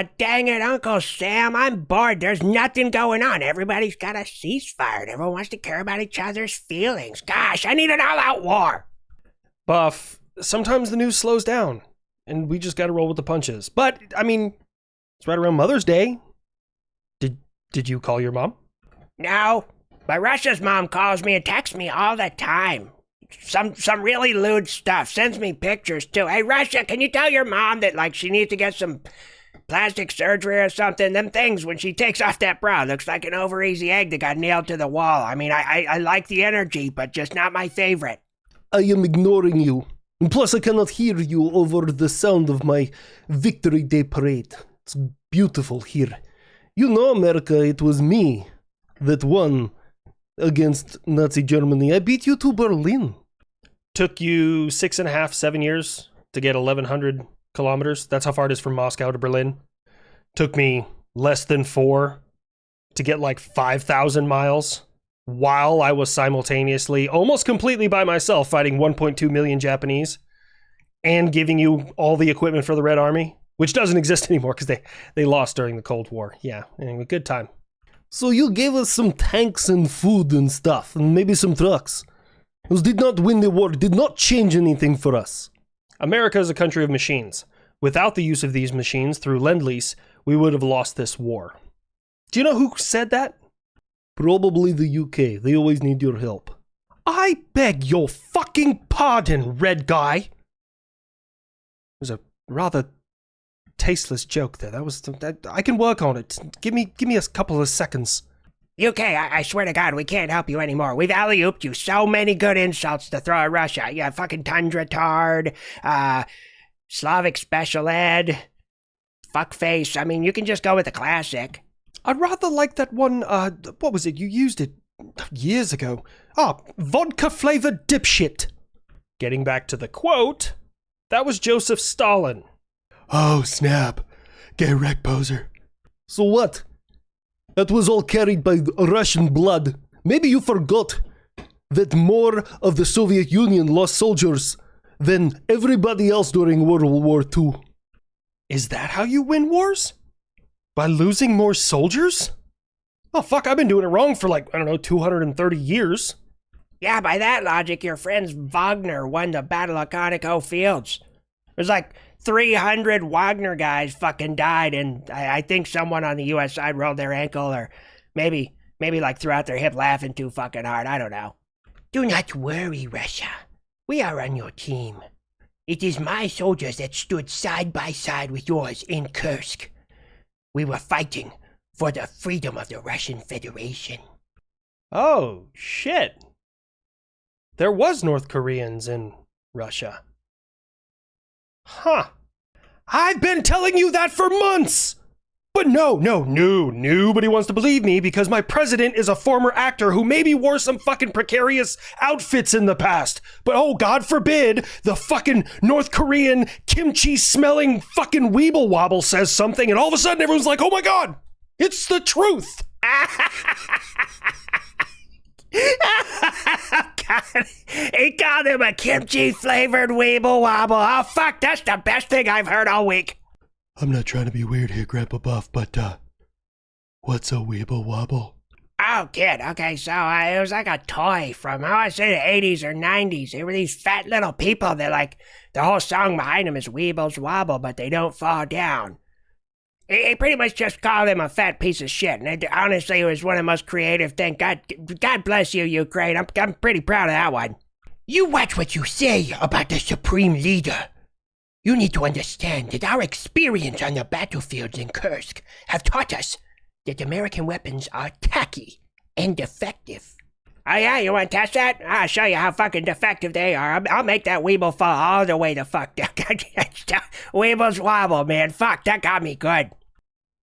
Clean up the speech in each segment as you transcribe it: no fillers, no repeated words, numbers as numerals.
dang it, Uncle Sam, I'm bored. There's nothing going on. Everybody's got a ceasefire and everyone wants to care about each other's feelings. Gosh, I need an all-out war. Buff, sometimes the news slows down, and we just gotta roll with the punches. But, I mean, it's right around Mother's Day. Did you call your mom? No, but Russia's mom calls me and texts me all the time. Some really lewd stuff. Sends me pictures, too. Hey, Russia, can you tell your mom that, like, she needs to get some plastic surgery or something? Them things, when she takes off that bra, looks like an over-easy egg that got nailed to the wall. I mean, I like the energy, but just not my favorite. I am ignoring you. And plus, I cannot hear you over the sound of my Victory Day parade. It's beautiful here. You know, America, it was me that won against Nazi Germany. I beat you to Berlin. Took you 6.5, 7 years to get 1,100 kilometers. That's how far it is from Moscow to Berlin. Took me less than 4 to get like 5,000 miles while I was simultaneously, almost completely by myself, fighting 1.2 million Japanese and giving you all the equipment for the Red Army, which doesn't exist anymore because they lost during the Cold War. Yeah, anyway, good time. So you gave us some tanks and food and stuff, and maybe some trucks. Those did not win the war, did not change anything for us. America is a country of machines. Without the use of these machines through Lend-Lease, we would have lost this war. Do you know who said that? Probably the UK. They always need your help. I beg your fucking pardon, red guy. It was a rather tasteless joke there. I can work on it. Give me a couple of seconds. UK, I swear to God, we can't help you anymore. We've alley-ooped you so many good insults to throw at Russia. Yeah, fucking tundra tard, Slavic special ed, fuckface. I mean, you can just go with the classic. I'd rather like that one, what was it? You used it years ago. Vodka-flavored dipshit. Getting back to the quote, that was Joseph Stalin. Oh, snap. Gay wreck poser. So what? That was all carried by Russian blood. Maybe you forgot that more of the Soviet Union lost soldiers than everybody else during World War II. Is that how you win wars? By losing more soldiers? Oh, fuck, I've been doing it wrong for 230 years. Yeah, by that logic, your friends Wagner won the Battle of Conoco Fields. There's 300 Wagner guys fucking died, and I think someone on the U.S. side rolled their ankle, or maybe threw out their hip laughing too fucking hard. I don't know. Do not worry, Russia. We are on your team. It is my soldiers that stood side by side with yours in Kursk. We were fighting for the freedom of the Russian Federation. Oh, shit. There was North Koreans in Russia. Huh. I've been telling you that for months! But no, nobody wants to believe me because my president is a former actor who maybe wore some fucking precarious outfits in the past. But oh, God forbid, the fucking North Korean kimchi-smelling fucking weeble wobble says something and all of a sudden everyone's like, oh my God, it's the truth! God, he called him a kimchi-flavored weeble wobble. Oh, fuck, that's the best thing I've heard all week. I'm not trying to be weird here, Grandpa Buff, but, what's a weeble wobble? Oh, kid, okay, so it was like a toy from, I want to say the 80s or 90s. They were these fat little people that, the whole song behind them is Weebles Wobble, but they don't fall down. He pretty much just called him a fat piece of shit, and honestly, it was one of the most creative things. God bless you, Ukraine. I'm pretty proud of that one. You watch what you say about the Supreme Leader. You need to understand that our experience on the battlefields in Kursk have taught us that American weapons are tacky and defective. Oh yeah, you want to test that? I'll show you how fucking defective they are. I'll make that Weeble fall all the way the fuck down. Weebles wobble, man. Fuck, that got me good.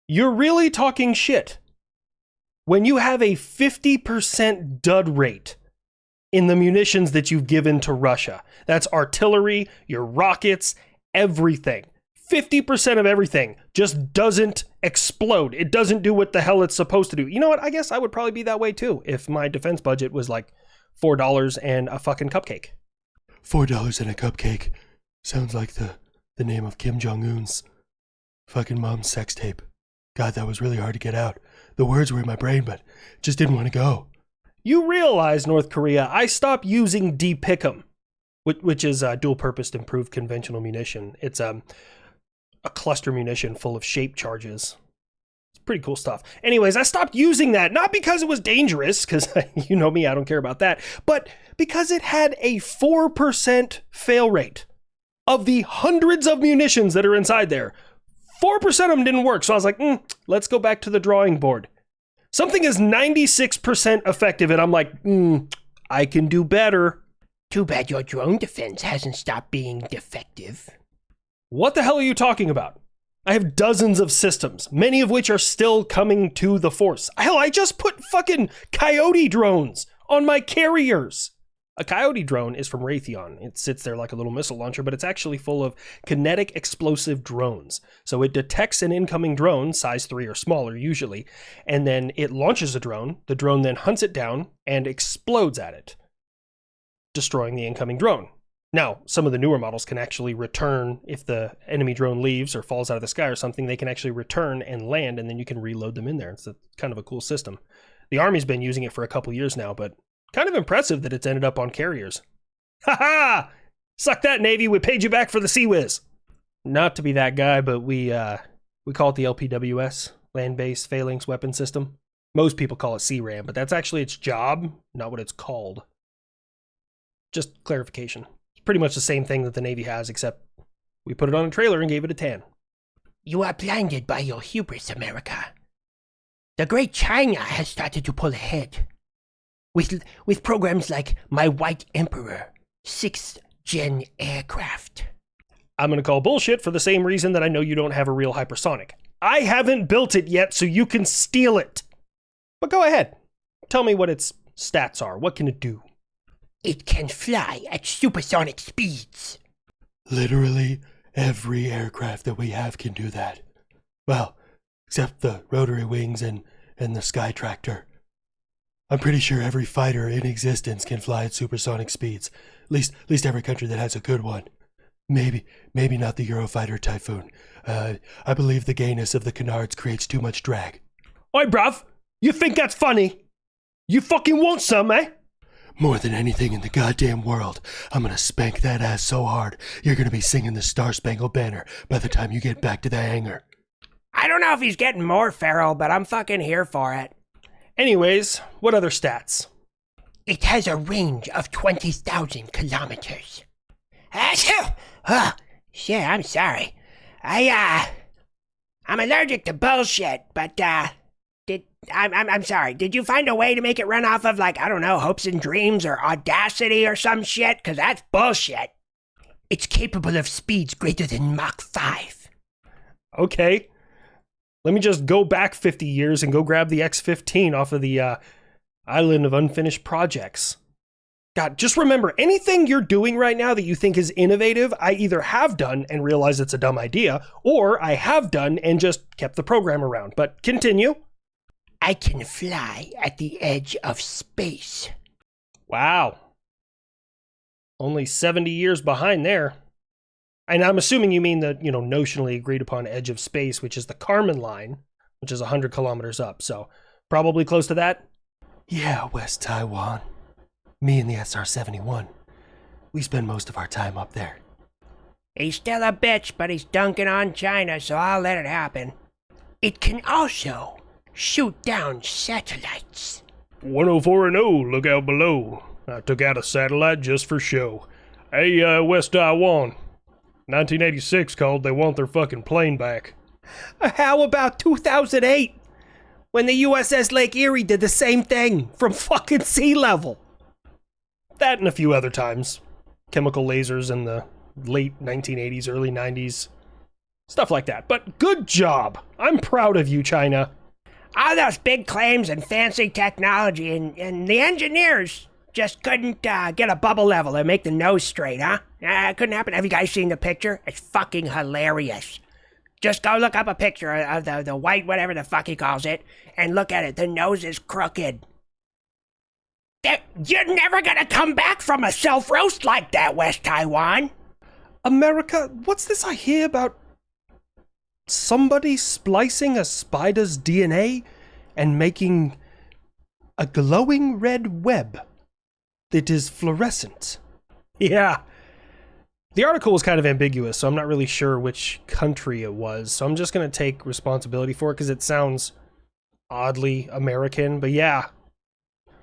You're really talking shit when you have a 50% dud rate in the munitions that you've given to Russia. That's artillery, your rockets, everything. 50% of everything just doesn't explode. It doesn't do what the hell it's supposed to do. You know what? I guess I would probably be that way too if my defense budget was like $4 and a fucking cupcake. $4 and a cupcake. Sounds like the name of Kim Jong-un's Fucking mom's sex tape. God, that was really hard to get out. The words were in my brain, but just didn't want to go. You realize, North Korea, I stopped using DPICM, which is dual-purpose improved conventional munition. It's a cluster munition full of shape charges. It's pretty cool stuff. Anyways, I stopped using that, not because it was dangerous, because you know me, I don't care about that, but because it had a 4% fail rate. Of the hundreds of munitions that are inside there, 4% of them didn't work. So I was like, let's go back to the drawing board. Something is 96% effective, and I'm like, I can do better. Too bad your drone defense hasn't stopped being defective. What the hell are you talking about? I have dozens of systems, many of which are still coming to the force. Hell, I just put fucking Coyote drones on my carriers. A Coyote drone is from Raytheon. It sits there like a little missile launcher, but it's actually full of kinetic explosive drones. So it detects an incoming drone, size 3 or smaller usually, and then it launches a drone. The drone then hunts it down and explodes at it, destroying the incoming drone. Now, some of the newer models can actually return if the enemy drone leaves or falls out of the sky or something. They can actually return and land, and then you can reload them in there. It's kind of a cool system. The Army's been using it for a couple years now, but kind of impressive that it's ended up on carriers. Ha ha! Suck that, Navy. We paid you back for the Sea Whiz. Not to be that guy, but we call it the LPWS, Land-Based Phalanx Weapon System. Most people call it CRAM, but that's actually its job, not what it's called. Just clarification. It's pretty much the same thing that the Navy has, except we put it on a trailer and gave it a tan. You are blinded by your hubris, America. The great China has started to pull ahead. With programs like my White Emperor, 6th Gen aircraft. I'm going to call bullshit for the same reason that I know you don't have a real hypersonic. I haven't built it yet, so you can steal it. But go ahead. Tell me what its stats are. What can it do? It can fly at supersonic speeds. Literally every aircraft that we have can do that. Well, except the rotary wings and the Sky Tractor. I'm pretty sure every fighter in existence can fly at supersonic speeds. At least every country that has a good one. Maybe not the Eurofighter Typhoon. I believe the gayness of the canards creates too much drag. Oi, bruv! You think that's funny? You fucking want some, eh? More than anything in the goddamn world, I'm gonna spank that ass so hard, you're gonna be singing the Star-Spangled Banner by the time you get back to the hangar. I don't know if he's getting more feral, but I'm fucking here for it. Anyways, what other stats? It has a range of 20,000 kilometers. Oh, shit, I'm sorry. I'm allergic to bullshit, but, I'm sorry. Did you find a way to make it run off of, like, I don't know, hopes and dreams or audacity or some shit? Because that's bullshit. It's capable of speeds greater than Mach 5. Okay. Let me just go back 50 years and go grab the X-15 off of the Island of Unfinished Projects. God, just remember, anything you're doing right now that you think is innovative, I either have done and realize it's a dumb idea, or I have done and just kept the program around. But continue. I can fly at the edge of space. Wow. Only 70 years behind there. And I'm assuming you mean the, notionally agreed upon edge of space, which is the Kármán line, which is 100 kilometers up. So probably close to that. Yeah, West Taiwan. Me and the SR-71. We spend most of our time up there. He's still a bitch, but he's dunking on China, so I'll let it happen. It can also shoot down satellites. 104-0, look out below. I took out a satellite just for show. Hey, West Taiwan. 1986 called, they want their fucking plane back. How about 2008? When the USS Lake Erie did the same thing from fucking sea level. That and a few other times. Chemical lasers in the late 1980s, early 90s. Stuff like that. But good job. I'm proud of you, China. All those big claims and fancy technology and the engineers just couldn't get a bubble level and make the nose straight, huh? It couldn't happen. Have you guys seen the picture? It's fucking hilarious. Just go look up a picture of the white, whatever the fuck he calls it, and look at it. The nose is crooked. You're never gonna come back from a self-roast like that, West Taiwan. America, what's this I hear about somebody splicing a spider's DNA and making a glowing red web that is fluorescent. Yeah. The article was kind of ambiguous, so I'm not really sure which country it was. So I'm just going to take responsibility for it because it sounds oddly American. But yeah,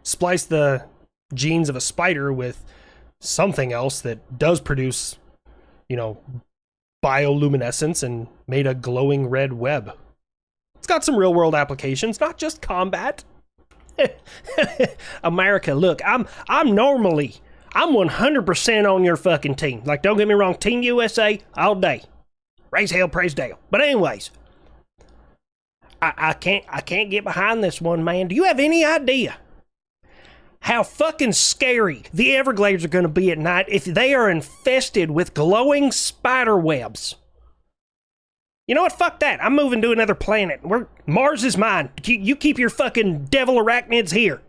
splice the genes of a spider with something else that does produce, you know, bioluminescence and made a glowing red web. It's got some real world applications, not just combat. America, look, I'm 100% on your fucking team. Like, don't get me wrong, Team USA all day. Raise hell, praise Dale. But anyways, I can't get behind this one, man. Do you have any idea how fucking scary the Everglades are going to be at night if they are infested with glowing spider webs? You know what? Fuck that. I'm moving to another planet. Mars is mine. You keep your fucking devil arachnids here.